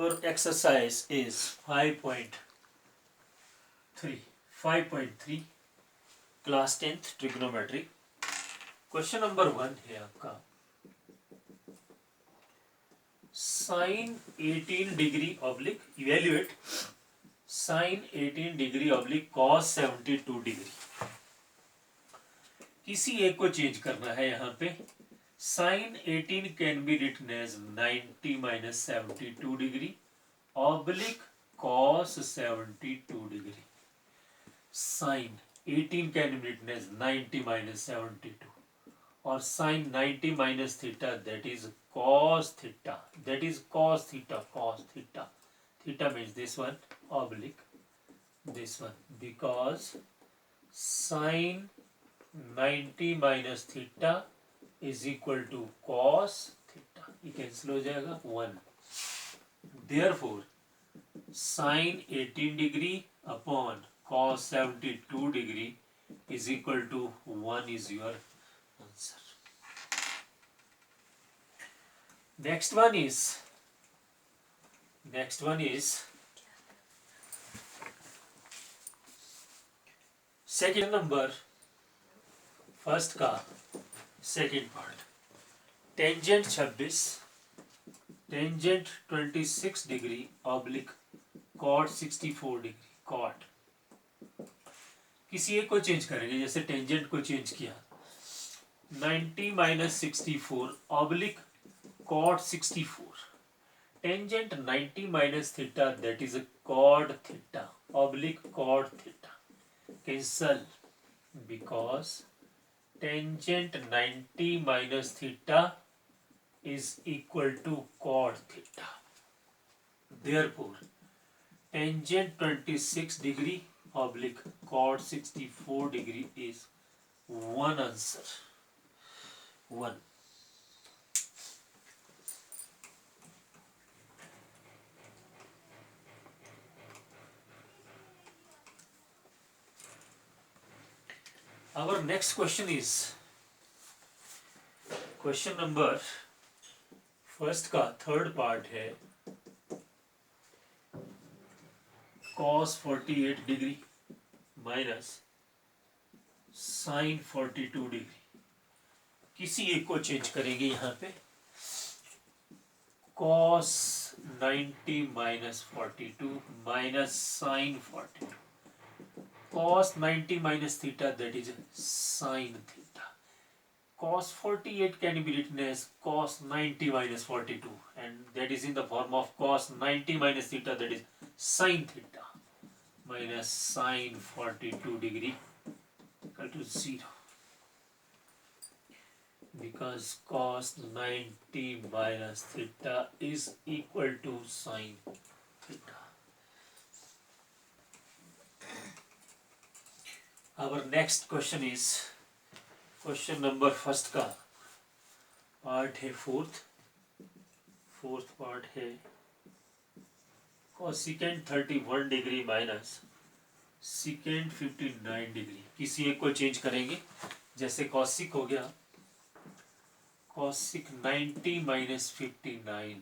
Our exercise is 5.3 class 10th trigonometry. Question number 1 है आपका sine 18 degree oblique evaluate sine 18 degree oblique cos 72 degree. किसी एक को change करना है। यहाँ पे sine 18 can be written as 90 minus 72 degree oblique cos 72 degree. Sine 18 can be written as 90 minus 72 और sine 90 minus theta that is cos theta, that is cos theta, cos theta. Theta means this one oblique this one because sin 90 minus theta is equal to cos theta. ये cancel हो जाएगा 1. Therefore sin 18 degree upon cos 72 degree is equal to 1 is your answer. Next one is second number first का second part. Tangent 26 tangent 26 degree oblique cot 64 degree. Cot किसी एक को change करेंगे। जैसे tangent को चेंज किया 90 minus 64 oblique cot 64 tangent 90 minus theta that is a cot theta oblique cot theta cancel because tangent 90 minus theta is equal to cot theta. Therefore tangent 26 degree oblique cot 64 degree is one answer. One. Our next question is question number first का third part है cos 48 degree minus sin 42 degree. किसी एक को change करेंगे। यहाँ पे cos 90 minus 42 minus sin 42 cos 90 minus theta that is sin theta. Cos 48 can be written as cos 90 minus 42 and that is in the form of cos 90 minus theta that is sin theta minus sin 42 degree equal to 0 because cos 90 minus theta is equal to sin theta. Our next question is question number first का part है fourth part है cosecant 31 degree minus secant 59 degree. किसी एक को change करेंगे। जैसे cosic हो गया cosic 90 minus 59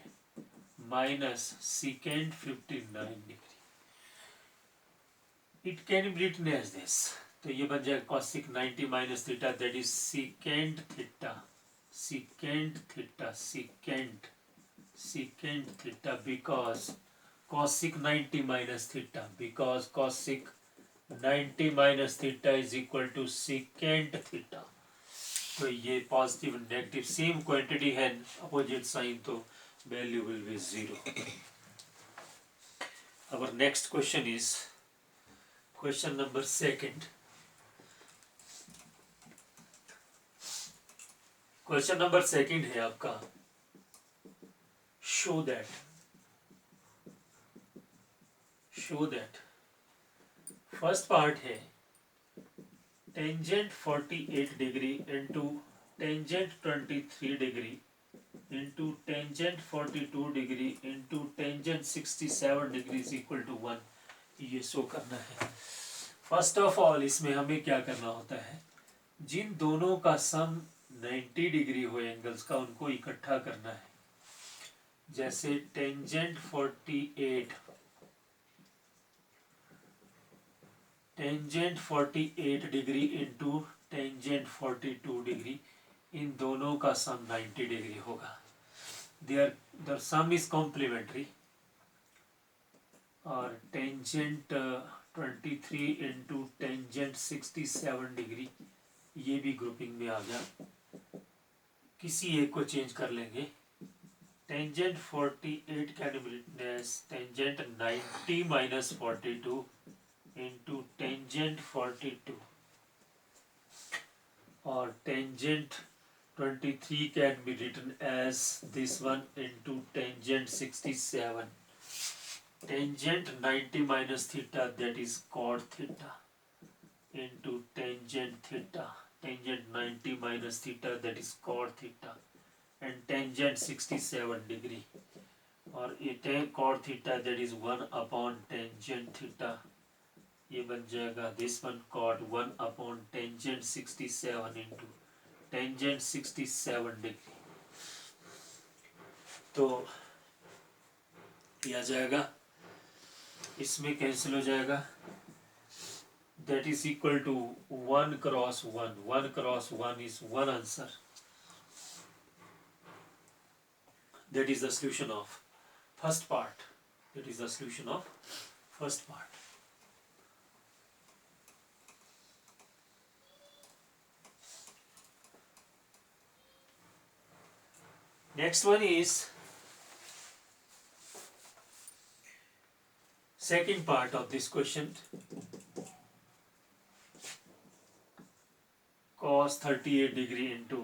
minus secant 59 degree. It can be written as this. तो ये बन जाएगा cosic 90 minus theta that is secant theta because cosic 90 minus theta because cosic 90 minus theta is equal to secant theta. तो ये positive negative same quantity है opposite sign तो value will be 0। Our next question is question number second. Question number second है आपका show that first part है tangent 48 degree into tangent 23 degree into tangent 42 degree into tangent 67 degree is equal to 1। ये show करना है। First of all इसमें हमें क्या करना होता है, जिन दोनों का सम 90 डिग्री हो एंगल्स का उनको इकट्ठा करना है। जैसे tangent 48 degree into tangent 42 degree, इन दोनों का सम 90 डिग्री होगा। Their sum is complementary. और टेंजेंट 23 इंटू टेंजेंट 67 डिग्री, ये भी ग्रुपिंग में आ गया। किसी एक को चेंज कर लेंगे। Tangent 48 can be written as tangent 90 minus 42 into tangent 42, और tangent 23 can be written as this one into tangent 67। Tangent 90 minus theta, that is cot theta, into tangent theta. Tangent 90 minus theta, that is cot theta, and tangent 67 degree. और ये tan cot theta, that is 1 upon tangent theta. ये बन जाएगा this one cot 1 upon tangent 67 into tangent 67 degree. तो ये आ जाएगा, इसमें cancel हो जाएगा। That is equal to 1 cross 1, 1 cross 1 is 1 answer. That is the solution of first part. That is the solution of first part. Next one is second part of this question. Cos 38 degree into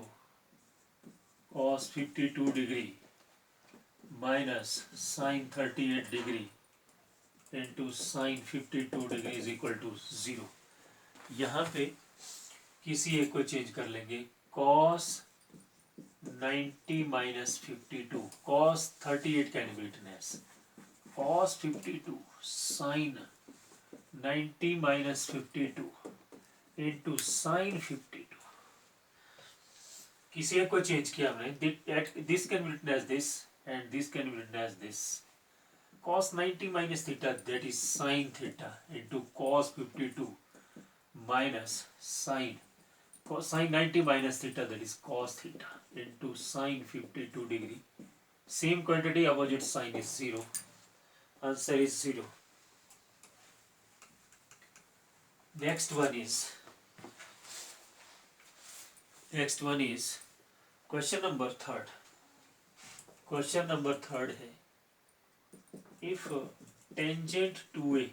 cos 52 degree minus sin 38 degree into sin 52 degree is equal to 0. यहाँ पे किसी एक को change कर लेंगे। cos 90 minus 52, cos 38 can be written as cos 52 sin 90 minus 52 into sin 52. किसी एक को चेंज किया हमने। This can be written as this and this can be written as this. Cos 90 minus theta, that is sin theta, into cos 52 minus sin 90 minus theta, that is cos theta, into sin 52 degree. Same quantity, opposite sign is 0. Answer is 0. Next one is question number 3rd. Question number 3rd है, if tangent 2a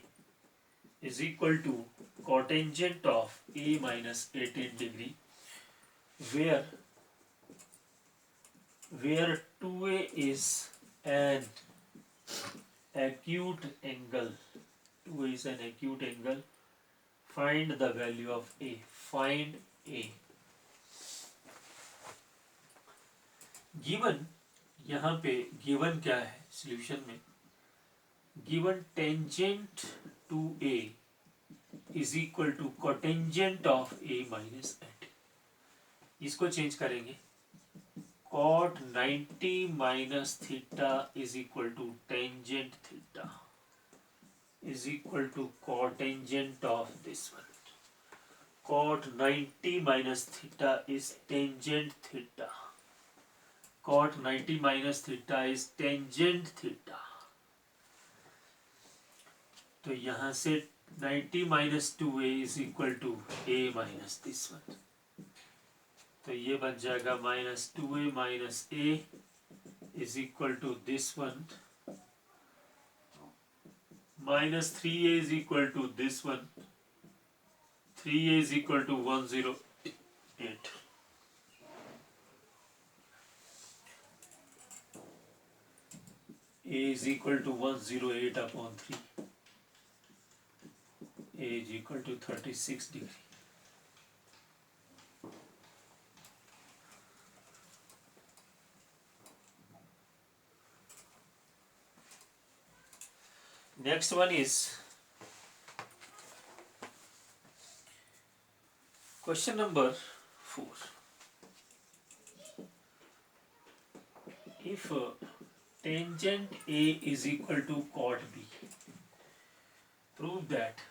is equal to cotangent of a minus 18 degree, where 2a is an acute angle, 2 is an acute angle, find the value of a. Find a. given, यहाँ पे given क्या है solution में? given tangent to a is equal to cotangent of a minus 18. इसको change करेंगे। cot 90 minus theta is equal to tangent theta is equal to cotangent of this one. Cot 90 minus theta is tangent theta. Cot 90 minus theta is tangent theta. तो यहाँ से 90 minus 2a is equal to a minus this one. तो ये बन जाएगा minus 2a minus a is equal to this one, minus 3a is equal to this one, 3a is equal to 108. A is equal to 108 upon 3. A is equal to 36 degree. Next one is question number 4. If tangent A is equal to cot B. Prove that.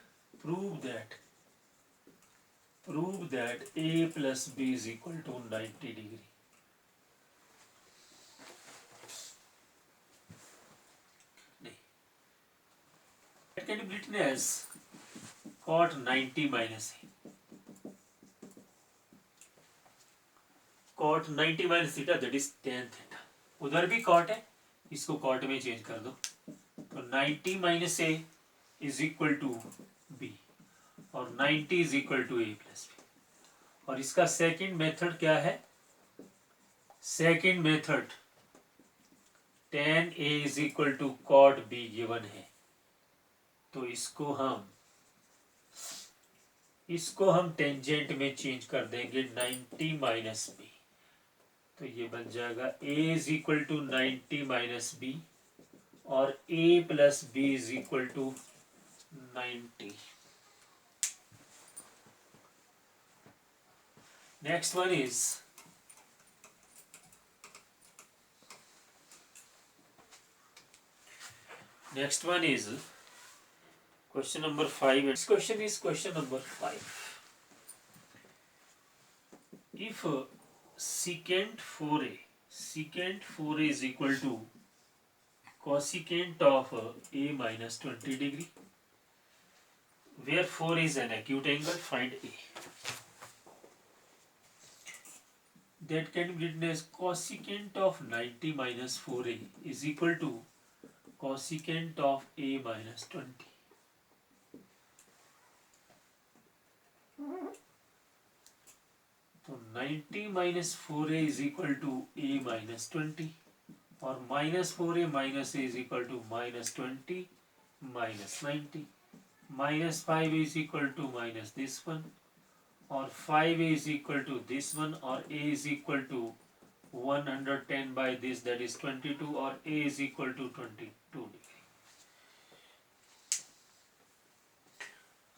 Prove that. Prove that A plus B is equal to 90 degree. It can be written as cot 90 minus A. Cot 90 minus theta, that is tan theta. उधर भी cot है, इसको cot में change कर दो. तो 90 minus A is equal to B और 90 is equal to A plus B. और इसका second method क्या है? Second method tan A is equal to cot B given है. तो इसको हम टेंजेंट में चेंज कर देंगे 90 माइनस बी. तो ये बन जाएगा a is equal to 90 minus b और a plus b is equal to 90. Next one is question number 5. This question is question number 5. If secant 4a is equal to cosecant of a minus 20 degree, where 4 is an acute angle, find a. That can be written as cosecant of 90 minus 4a is equal to cosecant of a minus 20. तो 90 minus 4a is equal to a minus 20 और minus 4a minus a is equal to minus 20 minus 90. Minus 5 is equal to minus this one और 5a is equal to this one और a is equal to 110 by this, that is 22, और a is equal to 22 degree.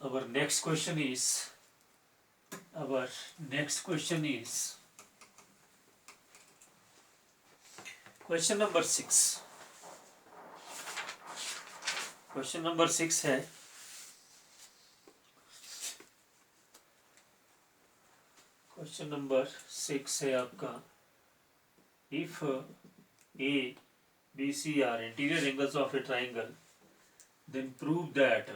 Our next question is question number 6. Question number 6 है आपका if A, B, C are interior angles of a triangle, then prove that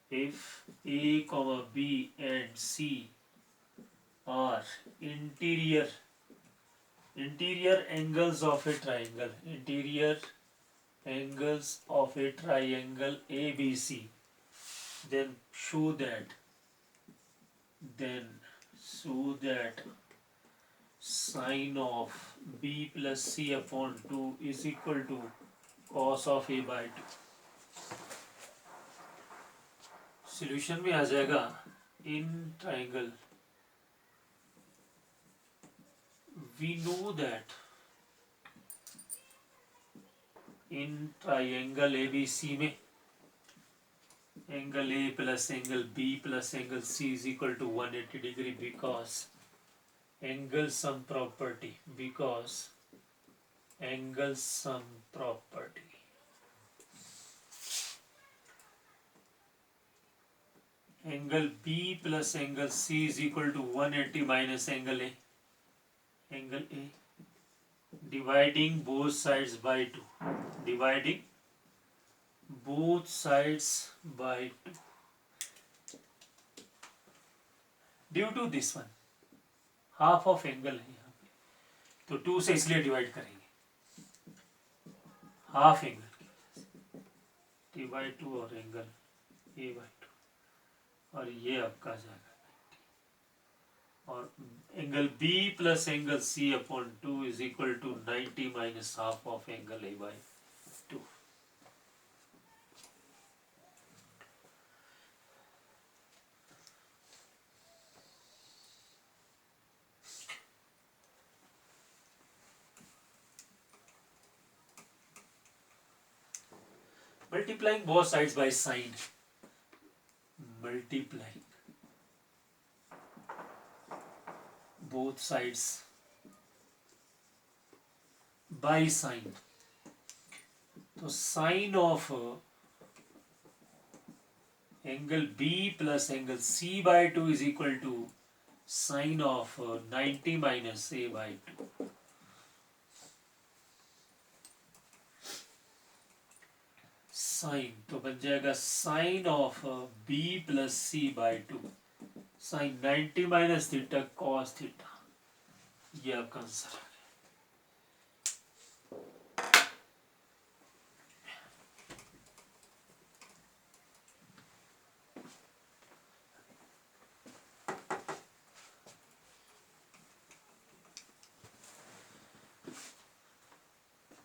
if A, B and C are interior angles of a triangle, ABC, then show that sine of B plus C upon 2 is equal to cos of A by 2. Solution में आ जाएगा in triangle we know that in triangle ABC में angle A plus angle B plus angle C is equal to 180 degree because angle sum property. Angle B plus angle C is equal to 180 minus angle A. Dividing both sides by 2. Due to this one, half of angle है यहाँ पे, तो 2 से इसलिए divide करेंगे, half angle की वजह से डिवाइड 2 और एंगल A by 2 और ये आपका जाएगा 90 और angle B plus angle C upon 2 is equal to 90 minus half of angle A by 2. Multiplying both sides by sine. Multiplying both sides by sine, तो sine of angle B plus angle C by two is equal to sine of 90 minus A by two. Sine तो बन जाएगा sine of B plus C by two, sine 90 minus theta cos theta, ये आपका answer है।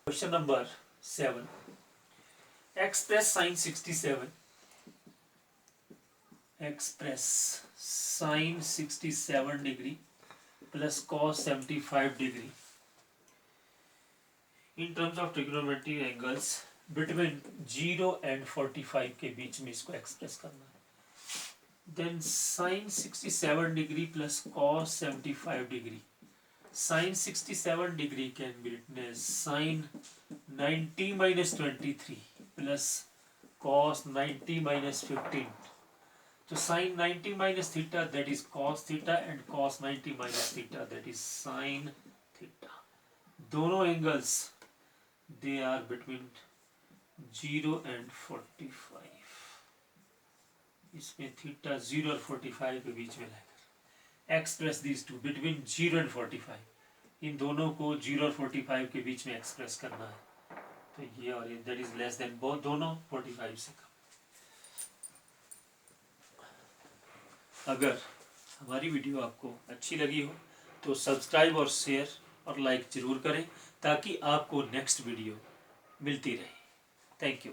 Question number 7, express sine 67, express sine 67 degree plus cos 75 degree in terms of trigonometry angles between 0 and 45 के बीच में इसको एक्सप्रेस करना है। Then sine 67 degree plus cos 75 degree, sine 67 degree can be written as sine 90 minus 23 plus cos 90 minus 15. So sin 90 minus theta, that is cos theta, and cos 90 minus theta, that is sin theta. दोनों angles they are between 0 and 45. इसमें theta 0 और 45 के बीच में लाकर express these two between 0 and 45, इन दोनों को 0 और 45 के बीच में एक्सप्रेस करना है। तो ये और ये that is less than both, दोनों 45 से कम। अगर हमारी वीडियो आपको अच्छी लगी हो तो सब्सक्राइब और शेयर और लाइक जरूर करें ताकि आपको नेक्स्ट वीडियो मिलती रहे। Thank you.